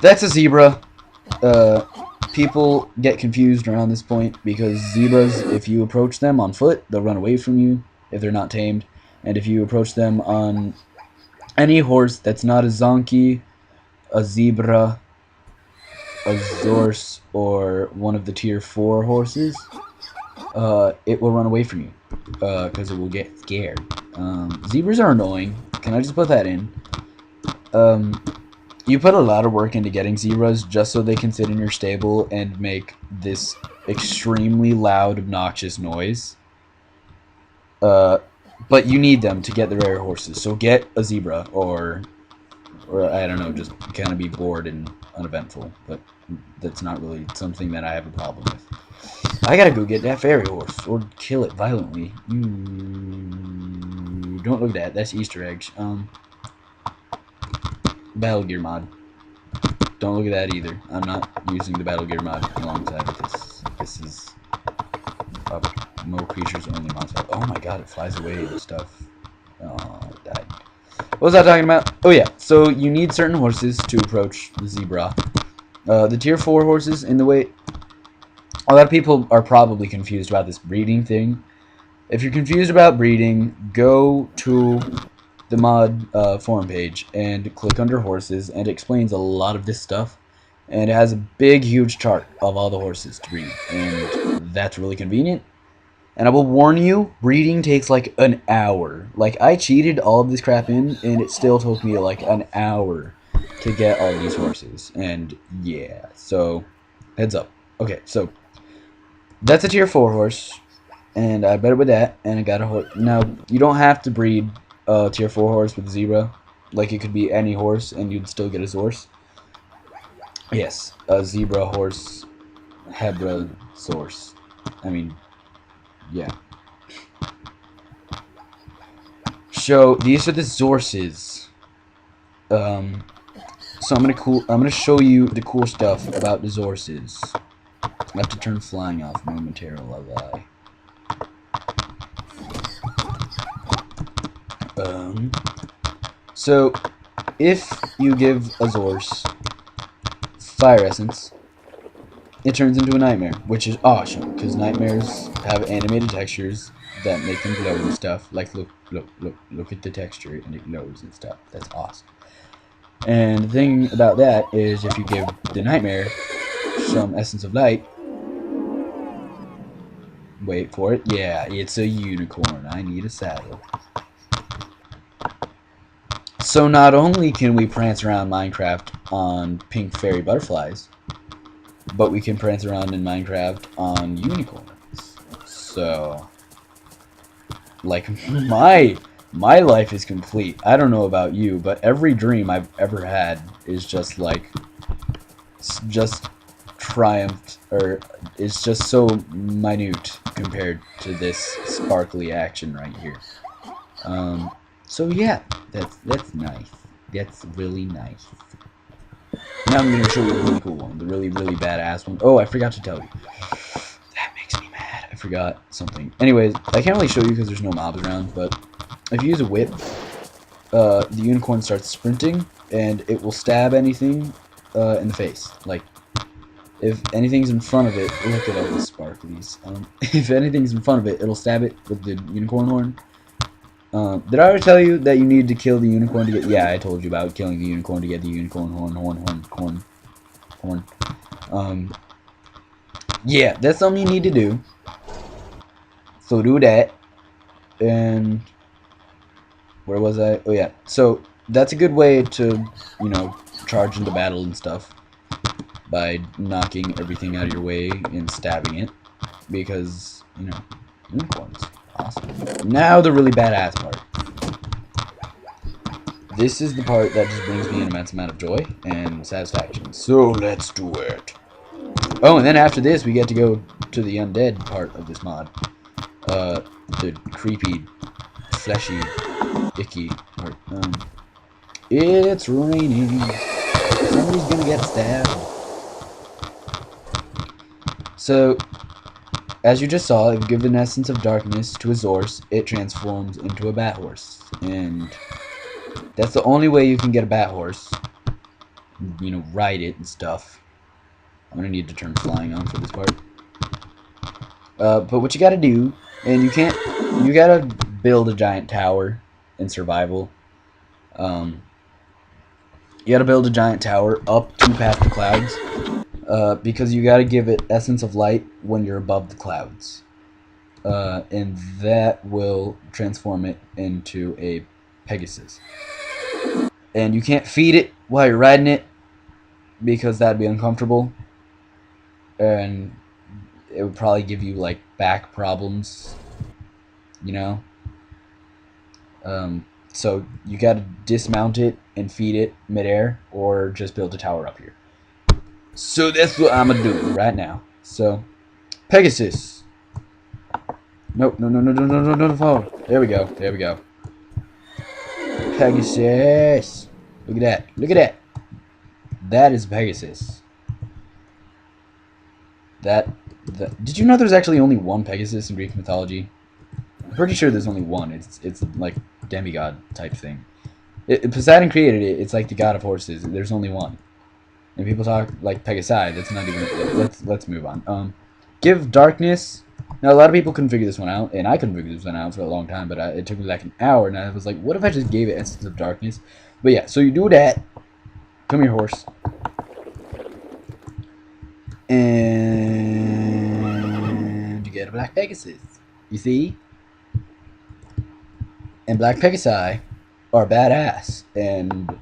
That's a zebra. People get confused around this point because zebras, if you approach them on foot, they'll run away from you if they're not tamed. And if you approach them on any horse that's not a zonkey, a zebra, a zorse, or one of the tier 4 horses, it will run away from you because it will get scared. Zebras are annoying. Can I just put that in? You put a lot of work into getting zebras just so they can sit in your stable and make this extremely loud, obnoxious noise. But you need them to get the rare horses. So get a zebra, or I don't know, just kind of be bored and uneventful. But that's not really something that I have a problem with. I gotta go get that fairy horse, or kill it violently. Don't look at that. That's Easter eggs. Battle Gear mod. Don't look at that either. I'm not using the Battle Gear mod alongside with this. This is no creatures only mod. Oh my god, it flies away and stuff. Oh, it died. What was I talking about? Oh yeah, so you need certain horses to approach the zebra. The tier 4 horses, in the way... A lot of people are probably confused about this breeding thing. If you're confused about breeding, go to the mod forum page and click under horses, and it explains a lot of this stuff, and it has a big huge chart of all the horses to breed, and that's really convenient. And I will warn you, breeding takes like an hour. Like, I cheated all of this crap in, and it still took me like an hour to get all these horses. And yeah, so heads up. Okay, so that's a tier 4 horse, and I bet it with that, and I got a horse. Now, you don't have to breed a tier 4 horse with zebra. Like, it could be any horse, and you'd still get a horse. Yes, a zebra horse, Hebra source. I mean, yeah. So these are the sources. So I'm gonna show you the cool stuff about the sources. I have to turn flying off momentarily. So if you give a Zorse fire essence, it turns into a nightmare, which is awesome because nightmares have animated textures that make them glow and stuff. Like look at the texture and it glows and stuff. That's awesome. And the thing about that is, if you give the nightmare some essence of light, wait for it. Yeah, it's a unicorn. I need a saddle. So not only can we prance around Minecraft on pink fairy butterflies, but we can prance around in Minecraft on unicorns. So, like, my life is complete. I don't know about you, but every dream I've ever had is just like, just triumphed, or it's just so minute compared to this sparkly action right here. So yeah, that's nice. That's really nice. Now I'm gonna show you a really cool one, the really badass one. Oh, I forgot to tell you. That makes me mad. I forgot something. Anyways, I can't really show you because there's no mobs around, but if you use a whip, the unicorn starts sprinting, and it will stab anything in the face. Like, if anything's in front of it, look at all the sparklies. If anything's in front of it, it'll stab it with the unicorn horn. Did I ever tell you that you need to kill the unicorn to get... Yeah, I told you about killing the unicorn to get the unicorn horn. Yeah, that's something you need to do. So do that. And... where was I? Oh, yeah. So, that's a good way to, you know, charge into battle and stuff. By knocking everything out of your way and stabbing it. Because, you know, unicorns. Awesome. Now the really badass part. This is the part that just brings me an immense amount of joy and satisfaction. So let's do it. Oh, and then after this we get to go to the undead part of this mod. The creepy, fleshy, icky part. It's raining. Somebody's gonna get stabbed. So, as you just saw, if you give an essence of darkness to a Zorse, it transforms into a bat horse. And that's the only way you can get a bat horse. ride it and stuff. I'm gonna need to turn flying on for this part. But what you gotta do, and you gotta build a giant tower in survival. You gotta build a giant tower up to past the clouds, because you gotta give it essence of light when you're above the clouds. And that will transform it into a Pegasus. And you can't feed it while you're riding it, because that'd be uncomfortable. And it would probably give you, like, back problems, you know? So you gotta dismount it and feed it midair, or just build a tower up here. So that's what I'm gonna do right now. So, Pegasus. Nope, no, fall. There we go, there we go. Pegasus. Look at that, look at that. That is Pegasus. Did you know there's actually only one Pegasus in Greek mythology? I'm pretty sure there's only one. It's like demigod type thing. Poseidon created it. It's like the god of horses. There's only one. And people talk like Pegasi. That's not even. Let's move on. Give darkness. Now a lot of people couldn't figure this one out, and I couldn't figure this one out for a long time. But it took me like an hour, and I was like, what if I just gave it essence of darkness? But yeah, so you do that. Come here, horse. And you get a black Pegasus. You see? And black Pegasi are badass, and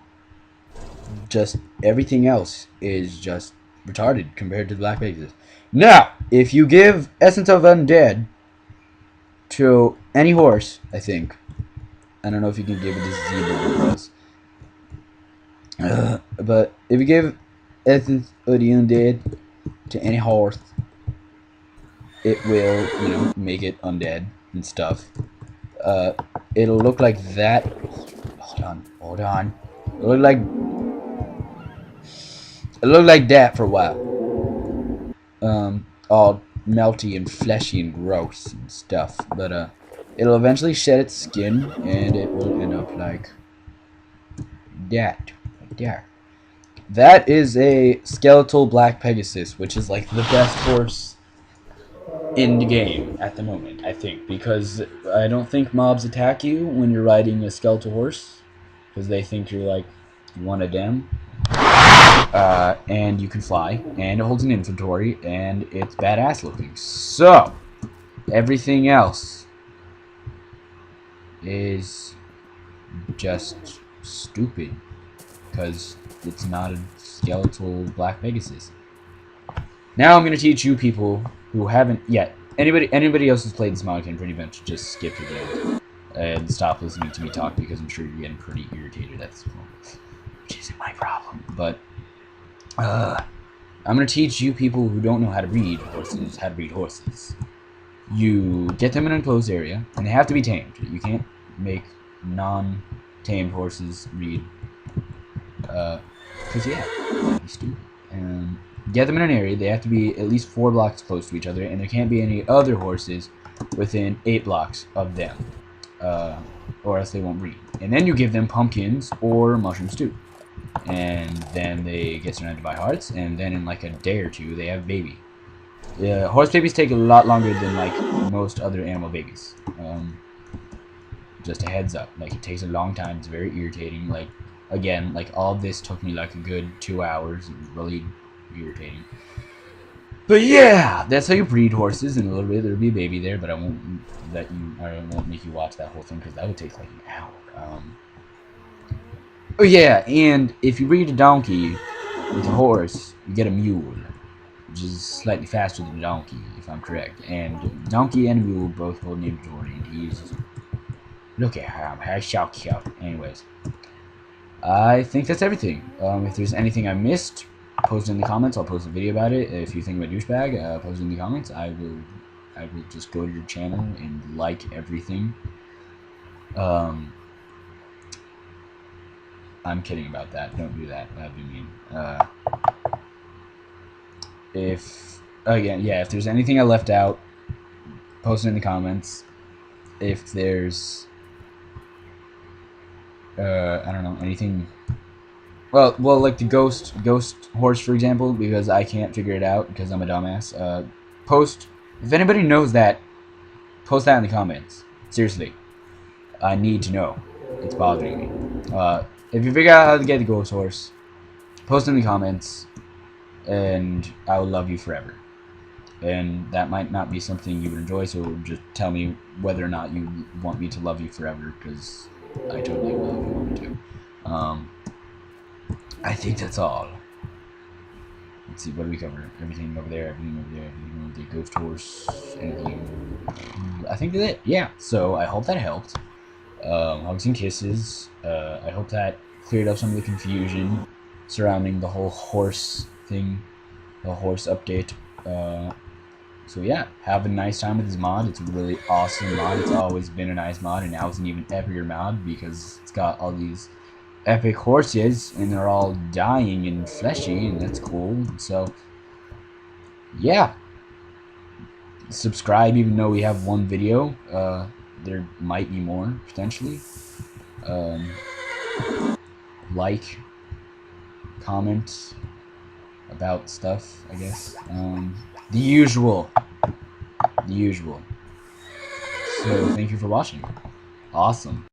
just everything else is just retarded compared to the black Pegasus. Now, if you give essence of undead to any horse, I think. I don't know if you can give it to zebra or else. But if you give essence of the undead to any horse, it will, make it undead and stuff. It'll look like that. Hold on. It'll look like that for a while. All melty and fleshy and gross and stuff. But it'll eventually shed its skin, and it will end up like that. Right there. That is a skeletal black Pegasus, which is like the best horse in the game at the moment, I think, because I don't think mobs attack you when you're riding a skeletal horse, because they think you're like one of them. And you can fly, and it holds an inventory, and it's badass looking. So everything else is just stupid, because it's not a skeletal black Pegasus. Now I'm going to teach you people who haven't yet. Anybody else who's played this mod can pretty much just skip to the end and stop listening to me talk, because I'm sure you're getting pretty irritated at this point, which isn't my problem. But I'm going to teach you people who don't know how to breed horses how to breed horses. You get them in an enclosed area, and they have to be tamed. You can't make non-tamed horses breed, because yeah, that'd be stupid. Get them in an area. They have to be at least 4 blocks close to each other, and there can't be any other horses within 8 blocks of them, or else they won't breed. And then you give them pumpkins or mushroom stew, and then they get surrounded by hearts, and then in like a day or two they have a baby. Horse babies take a lot longer than like most other animal babies. Just a heads up, like it takes a long time. It's very irritating. Like again, like all this took me like a good 2 hours. It was really irritating. But yeah, that's how you breed horses. In a little bit there'll be a baby there, but I won't make you watch that whole thing, because that would take like an hour. Oh yeah, and if you breed a donkey with a horse, you get a mule, which is slightly faster than a donkey, if I'm correct. And donkey and mule both hold an inventory, and he's, look at him, how shock. Anyways, I think that's everything. If there's anything I missed, post it in the comments. I'll post a video about it. If you think I'm a douchebag, post it in the comments. I will just go to your channel and like everything. I'm kidding about that. Don't do that. That'd be mean. If there's anything I left out, post it in the comments. If there's I don't know, anything Well, like the ghost horse, for example, because I can't figure it out because I'm a dumbass. Post if anybody knows that, post that in the comments. Seriously, I need to know. It's bothering me. If you figure out how to get the ghost horse, post in the comments, and I will love you forever. And that might not be something you would enjoy, so just tell me whether or not you want me to love you forever, because I totally will if you want me to. I think that's all. Let's see, what do we cover? Everything over there, everything over there, everything over there, ghost horse, anything. I think that's it. Yeah, so I hope that helped. Hugs and kisses. I hope that cleared up some of the confusion surrounding the whole horse thing, the horse update. So yeah, have a nice time with this mod. It's a really awesome mod. It's always been a nice mod, and now it's an even epicer mod because it's got all these epic horses, and they're all dying and fleshy, and that's cool. So yeah, subscribe even though we have one video. There might be more potentially. Um, like, comment about stuff, I guess. The usual. The usual. So thank you for watching. Awesome.